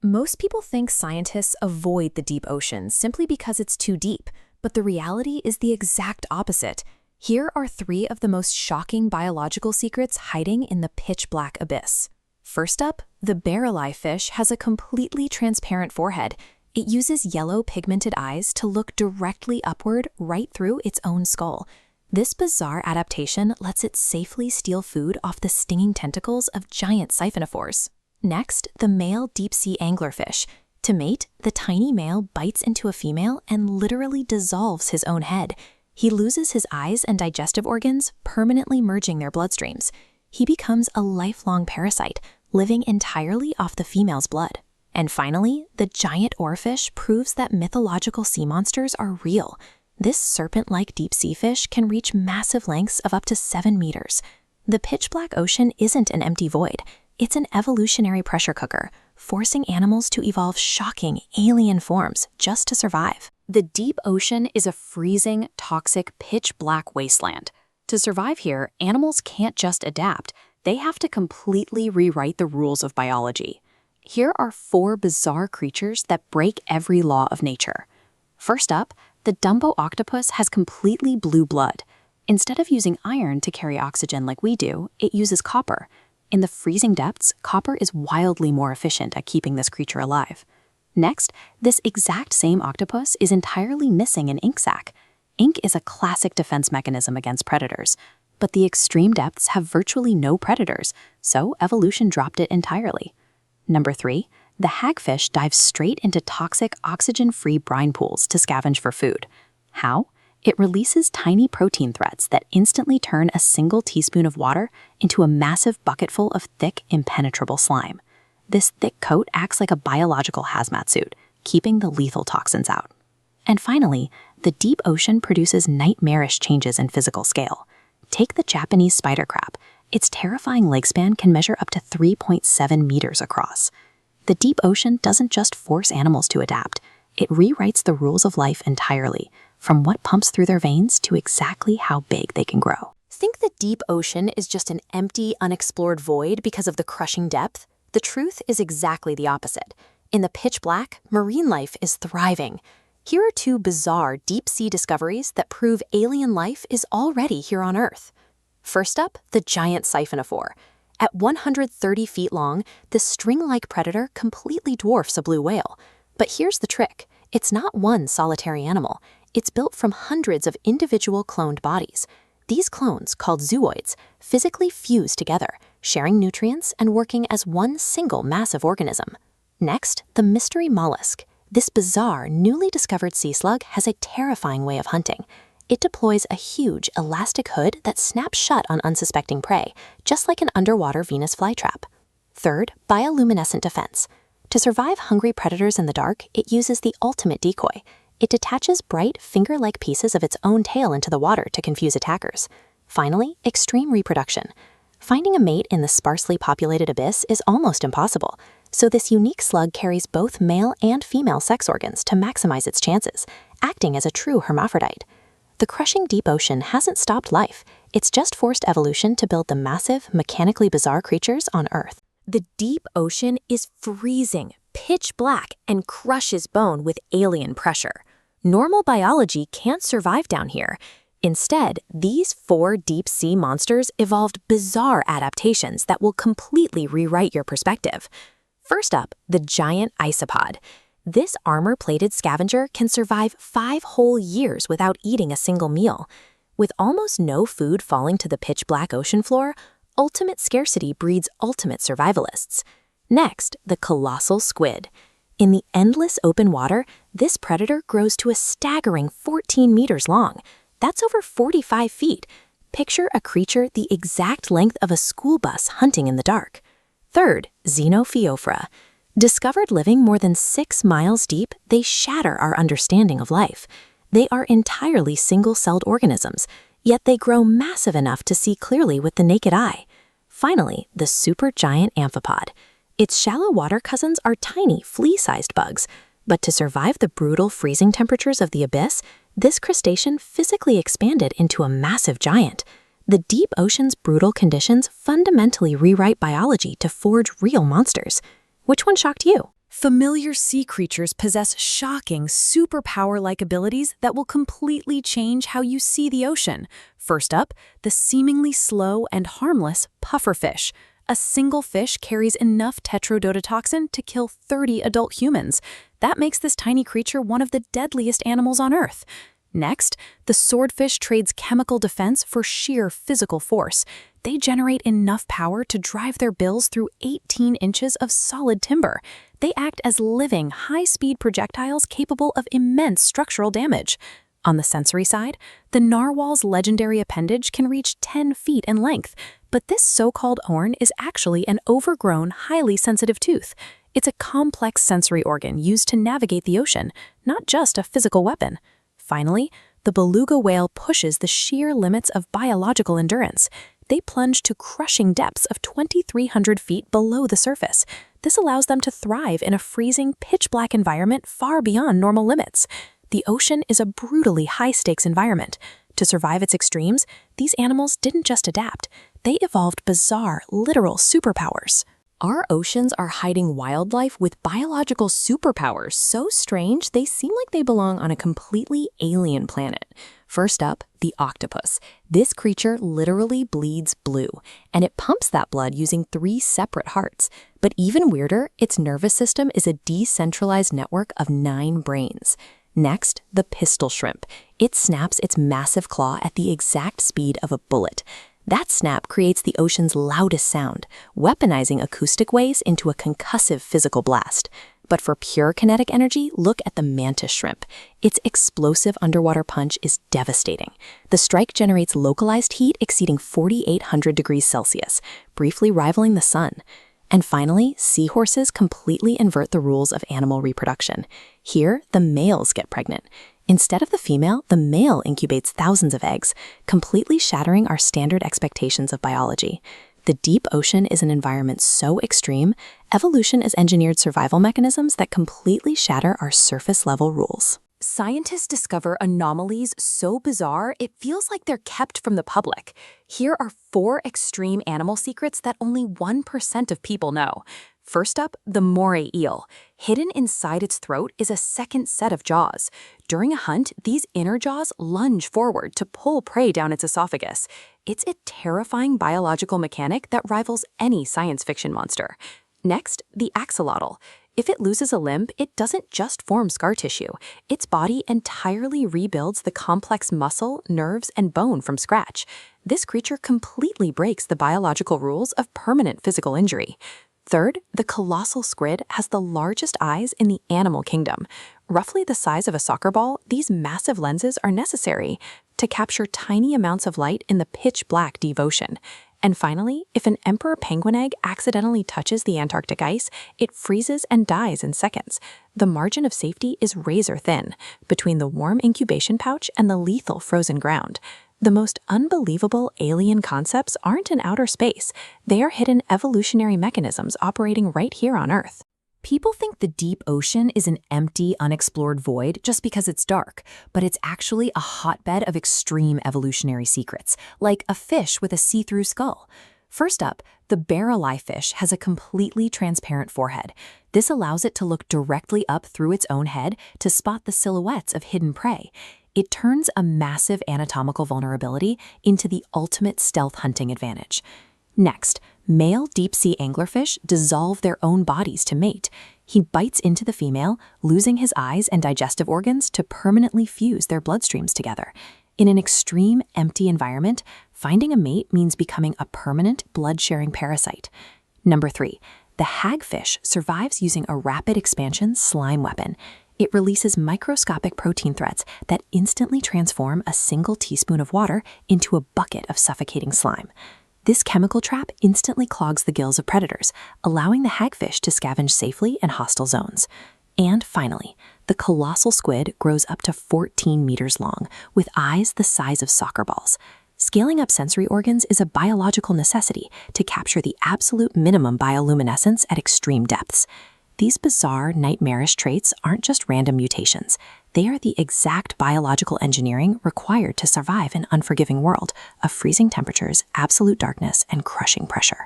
Most people think scientists avoid the deep ocean simply because it's too deep, but the reality is the exact opposite. Here are 3 of the most shocking biological secrets hiding in the pitch-black abyss. First up, the Barreleye fish has a completely transparent forehead. It uses yellow pigmented eyes to look directly upward right through its own skull. This bizarre adaptation lets it safely steal food off the stinging tentacles of giant siphonophores. Next, the male deep-sea anglerfish. To mate, the tiny male bites into a female and literally dissolves his own head. He loses his eyes and digestive organs, permanently merging their bloodstreams. He becomes a lifelong parasite, living entirely off the female's blood. And finally, the giant oarfish proves that mythological sea monsters are real. This serpent-like deep-sea fish can reach massive lengths of up to 7 meters. The pitch-black ocean isn't an empty void. It's an evolutionary pressure cooker, forcing animals to evolve shocking, alien forms just to survive. The deep ocean is a freezing, toxic, pitch-black wasteland. To survive here, animals can't just adapt. They have to completely rewrite the rules of biology. Here are 4 bizarre creatures that break every law of nature. First up, the Dumbo octopus has completely blue blood. Instead of using iron to carry oxygen like we do, it uses copper. In the freezing depths, copper is wildly more efficient at keeping this creature alive. Next, this exact same octopus is entirely missing an ink sac. Ink is a classic defense mechanism against predators, but the extreme depths have virtually no predators, so evolution dropped it entirely. Number 3, the hagfish dives straight into toxic, oxygen-free brine pools to scavenge for food. How? It releases tiny protein threads that instantly turn a single teaspoon of water into a massive bucketful of thick, impenetrable slime. This thick coat acts like a biological hazmat suit, keeping the lethal toxins out. And finally, the deep ocean produces nightmarish changes in physical scale. Take the Japanese spider crab. Its terrifying leg span can measure up to 3.7 meters across. The deep ocean doesn't just force animals to adapt, it rewrites the rules of life entirely, from what pumps through their veins to exactly how big they can grow. Think the deep ocean is just an empty, unexplored void because of the crushing depth? The truth is exactly the opposite. In the pitch black, marine life is thriving. Here are 2 bizarre deep-sea discoveries that prove alien life is already here on Earth. First up, the giant siphonophore. At 130 feet long, this string-like predator completely dwarfs a blue whale. But here's the trick. It's not one solitary animal. It's built from hundreds of individual cloned bodies. These clones, called zooids, physically fuse together, sharing nutrients and working as one single massive organism. Next, the mystery mollusk. This bizarre, newly discovered sea slug has a terrifying way of hunting. It deploys a huge, elastic hood that snaps shut on unsuspecting prey, just like an underwater Venus flytrap. Third, bioluminescent defense. To survive hungry predators in the dark, it uses the ultimate decoy. It detaches bright, finger-like pieces of its own tail into the water to confuse attackers. Finally, extreme reproduction. Finding a mate in the sparsely populated abyss is almost impossible, so this unique slug carries both male and female sex organs to maximize its chances, acting as a true hermaphrodite. The crushing deep ocean hasn't stopped life. It's just forced evolution to build the massive, mechanically bizarre creatures on Earth. The deep ocean is freezing, pitch black, and crushes bone with alien pressure. Normal biology can't survive down here. Instead, these 4 deep-sea monsters evolved bizarre adaptations that will completely rewrite your perspective. First up, the giant isopod. This armor-plated scavenger can survive 5 whole years without eating a single meal. With almost no food falling to the pitch-black ocean floor, ultimate scarcity breeds ultimate survivalists. Next, the colossal squid. In the endless open water, this predator grows to a staggering 14 meters long. That's over 45 feet. Picture a creature the exact length of a school bus hunting in the dark. Third, Xenophoephora. Discovered living more than 6 miles deep, they shatter our understanding of life. They are entirely single-celled organisms, yet they grow massive enough to see clearly with the naked eye. Finally, the supergiant amphipod. Its shallow water cousins are tiny, flea-sized bugs, but to survive the brutal freezing temperatures of the abyss, this crustacean physically expanded into a massive giant. The deep ocean's brutal conditions fundamentally rewrite biology to forge real monsters. Which one shocked you? Familiar sea creatures possess shocking, superpower-like abilities that will completely change how you see the ocean. First up, the seemingly slow and harmless pufferfish. A single fish carries enough tetrodotoxin to kill 30 adult humans. That makes this tiny creature one of the deadliest animals on Earth. Next, the swordfish trades chemical defense for sheer physical force. They generate enough power to drive their bills through 18 inches of solid timber. They act as living, high-speed projectiles capable of immense structural damage. On the sensory side, the narwhal's legendary appendage can reach 10 feet in length, but this so-called horn is actually an overgrown, highly sensitive tooth. It's a complex sensory organ used to navigate the ocean, not just a physical weapon. Finally, the beluga whale pushes the sheer limits of biological endurance. They plunge to crushing depths of 2,300 feet below the surface. This allows them to thrive in a freezing, pitch-black environment far beyond normal limits. The ocean is a brutally high-stakes environment. To survive its extremes, these animals didn't just adapt. They evolved bizarre, literal superpowers. Our oceans are hiding wildlife with biological superpowers so strange they seem like they belong on a completely alien planet. First up, the octopus. This creature literally bleeds blue, and it pumps that blood using 3 separate hearts. But even weirder, its nervous system is a decentralized network of 9 brains. Next, the pistol shrimp. It snaps its massive claw at the exact speed of a bullet. That snap creates the ocean's loudest sound, weaponizing acoustic waves into a concussive physical blast. But for pure kinetic energy, look at the mantis shrimp. Its explosive underwater punch is devastating. The strike generates localized heat exceeding 4,800 degrees Celsius, briefly rivaling the sun. And finally, seahorses completely invert the rules of animal reproduction. Here, the males get pregnant. Instead of the female, the male incubates thousands of eggs, completely shattering our standard expectations of biology. The deep ocean is an environment so extreme, evolution has engineered survival mechanisms that completely shatter our surface-level rules. Scientists discover anomalies so bizarre it feels like they're kept from the public. Here are 4 extreme animal secrets that only 1% of people know. First up, the moray eel. Hidden inside its throat is a second set of jaws. During a hunt, these inner jaws lunge forward to pull prey down its esophagus. It's a terrifying biological mechanic that rivals any science fiction monster. Next, the axolotl. If it loses a limb, it doesn't just form scar tissue. Its body entirely rebuilds the complex muscle, nerves, and bone from scratch. This creature completely breaks the biological rules of permanent physical injury. Third, the colossal squid has the largest eyes in the animal kingdom. Roughly the size of a soccer ball, these massive lenses are necessary to capture tiny amounts of light in the pitch-black deep ocean. And finally, if an emperor penguin egg accidentally touches the Antarctic ice, it freezes and dies in seconds. The margin of safety is razor thin between the warm incubation pouch and the lethal frozen ground. The most unbelievable alien concepts aren't in outer space. They are hidden evolutionary mechanisms operating right here on Earth. People think the deep ocean is an empty, unexplored void just because it's dark, but it's actually a hotbed of extreme evolutionary secrets, like a fish with a see-through skull. First up, the Barreleye fish has a completely transparent forehead. This allows it to look directly up through its own head to spot the silhouettes of hidden prey. It turns a massive anatomical vulnerability into the ultimate stealth hunting advantage. Next, male deep-sea anglerfish dissolve their own bodies to mate. He bites into the female, losing his eyes and digestive organs to permanently fuse their bloodstreams together. In an extreme, empty environment, finding a mate means becoming a permanent blood-sharing parasite. Number 3, the hagfish survives using a rapid expansion slime weapon. It releases microscopic protein threads that instantly transform a single teaspoon of water into a bucket of suffocating slime. This chemical trap instantly clogs the gills of predators, allowing the hagfish to scavenge safely in hostile zones. And finally, the colossal squid grows up to 14 meters long, with eyes the size of soccer balls. Scaling up sensory organs is a biological necessity to capture the absolute minimum bioluminescence at extreme depths. These bizarre, nightmarish traits aren't just random mutations. They are the exact biological engineering required to survive an unforgiving world of freezing temperatures, absolute darkness, and crushing pressure.